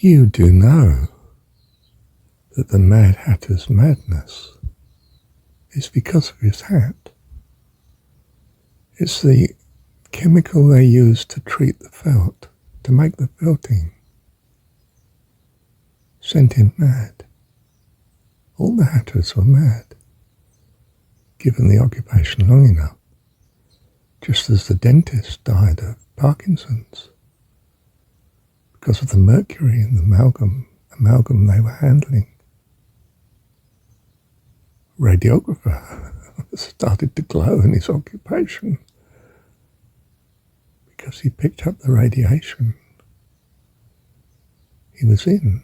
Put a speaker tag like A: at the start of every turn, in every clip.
A: You do know that the Mad Hatter's madness is because of his hat. It's the chemical they use to treat the felt, to make the felting. Sent him mad. All the hatters were mad, given the occupation long enough, just as the dentist died of Parkinson's, because of the mercury in the amalgam they were handling. Radiographer started to glow in his occupation because he picked up the radiation he was in.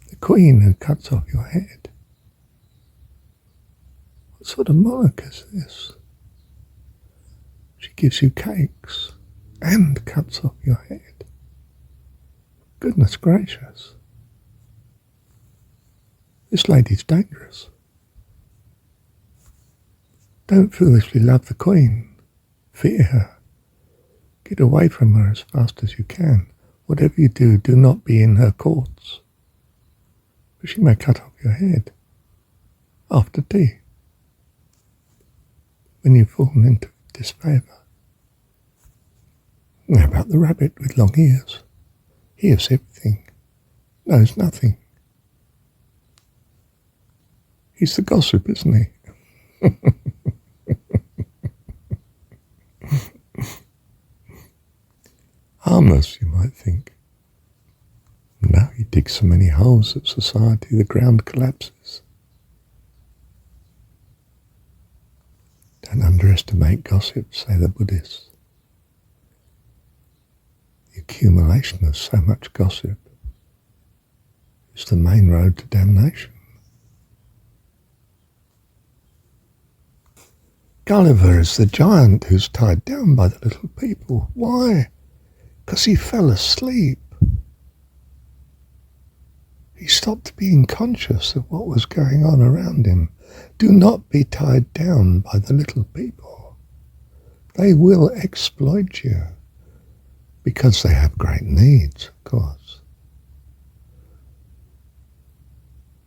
A: The Queen who cuts off your head. What sort of monarch is this? She gives you cakes and cuts off your head. Goodness gracious. This lady's dangerous. Don't foolishly love the Queen. Fear her. Get away from her as fast as you can. Whatever you do, do not be in her courts. For she may cut off your head after tea, when you've fallen into disfavour. How about the rabbit with long ears? Hears everything, knows nothing. He's the gossip, isn't he? Harmless, you might think. No, he digs so many holes at society the ground collapses. Don't underestimate gossip, say the Buddhists. The accumulation of so much gossip is the main road to damnation. Gulliver is the giant who's tied down by the little people. Why? Because he fell asleep. He stopped being conscious of what was going on around him. Do not be tied down by the little people. They will exploit you because they have great needs, of course.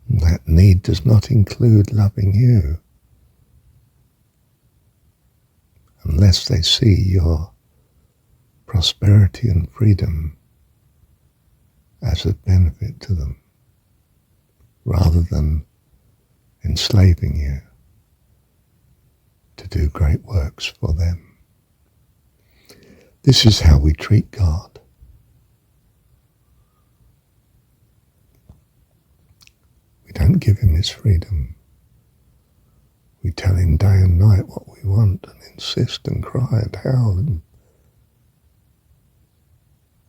A: And that need does not include loving you, unless they see your prosperity and freedom as a benefit to them, rather than enslaving you to do great works for them. This is how we treat God. We don't give him his freedom. We tell him day and night what we want and insist and cry and howl, and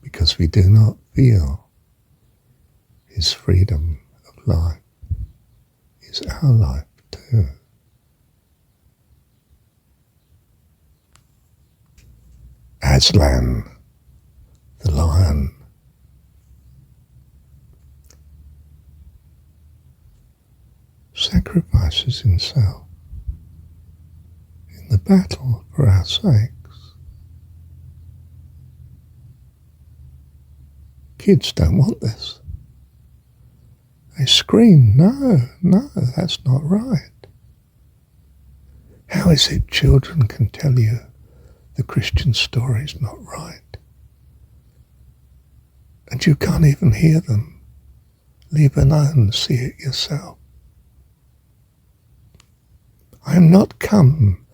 A: because we do not feel his freedom of life is our life too. Aslan, the lion, sacrifices himself in the battle for our sakes. Kids don't want this. They scream, no, that's not right. How is it children can tell you the Christian story's not right? And you can't even hear them, leave alone see it yourself. I am not come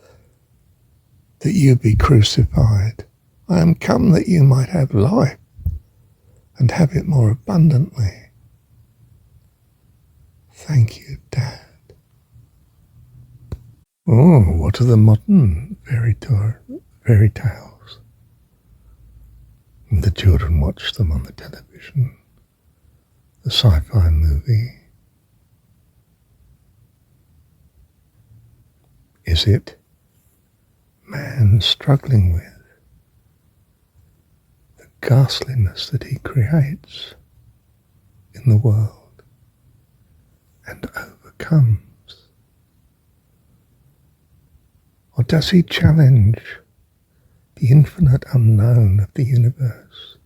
A: that you be crucified. I am come that you might have life and have it more abundantly. Thank you, Dad. Oh, what are the modern fairy tales? And the children watch them on the television, the sci-fi movie. Is it man struggling with the ghastliness that he creates in the world and overcomes? Or does he challenge the infinite unknown of the universe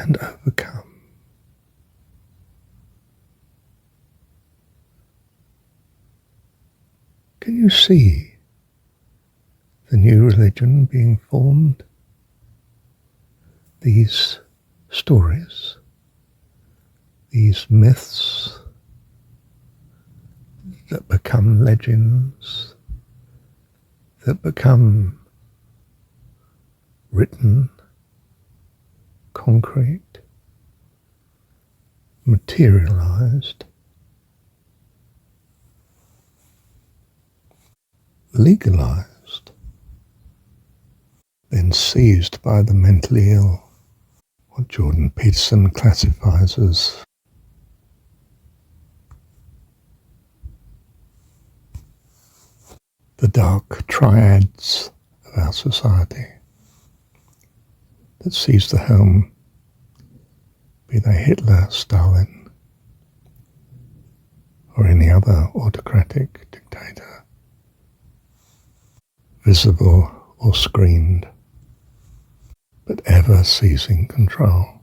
A: and overcome. Can you see the new religion being formed? These stories, these myths that become legends, that become written, concrete, materialized, legalized, then seized by the mentally ill, what Jordan Peterson classifies as the dark triads of our society that seize the helm, be they Hitler, Stalin, or any other autocratic dictator, visible or screened, but ever seizing control.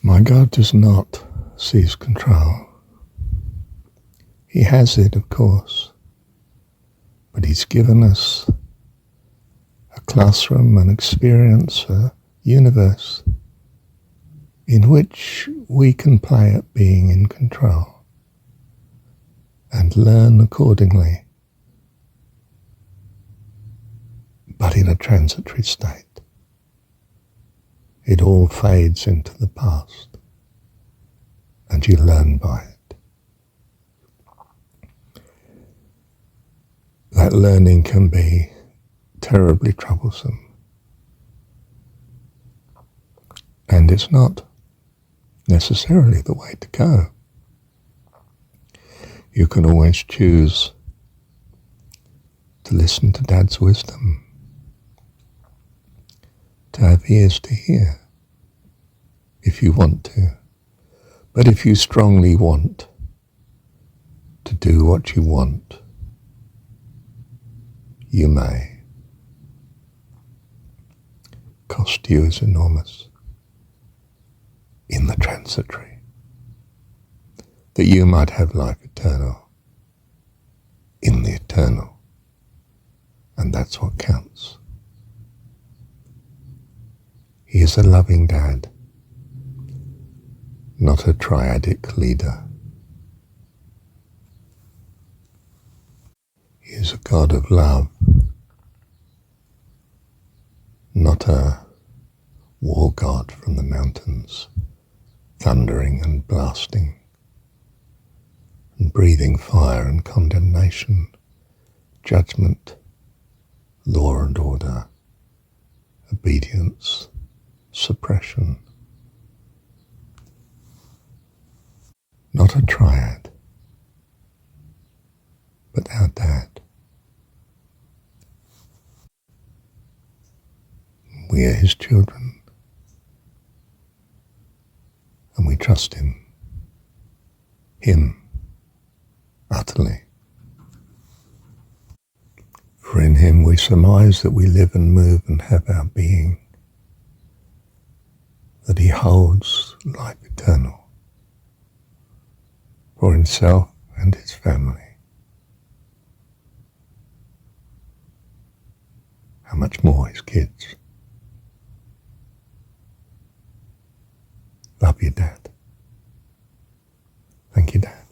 A: My God does not seize control. He has it, of course, but He's given us a classroom, an experience, a universe in which we can play at being in control and learn accordingly, but in a transitory state. It all fades into the past, and you learn by it. That learning can be terribly troublesome, and it's not necessarily the way to go. You can always choose to listen to Dad's wisdom, to have ears to hear, if you want to. But if you strongly want to do what you want, you may. Cost you is enormous in the transitory, that you might have life eternal in the eternal, and that's what counts. He is a loving Dad, not a triadic leader. He is a God of love, not a war god from the mountains, thundering and blasting, and breathing fire and condemnation, judgment, law and order, obedience, suppression. Not a triad, but our Dad. We are His children, and we trust Him utterly. For in Him we surmise that we live and move and have our being, that He holds life eternal for Himself and His family. How much more His kids? Love you, Dad. Thank you, Dad.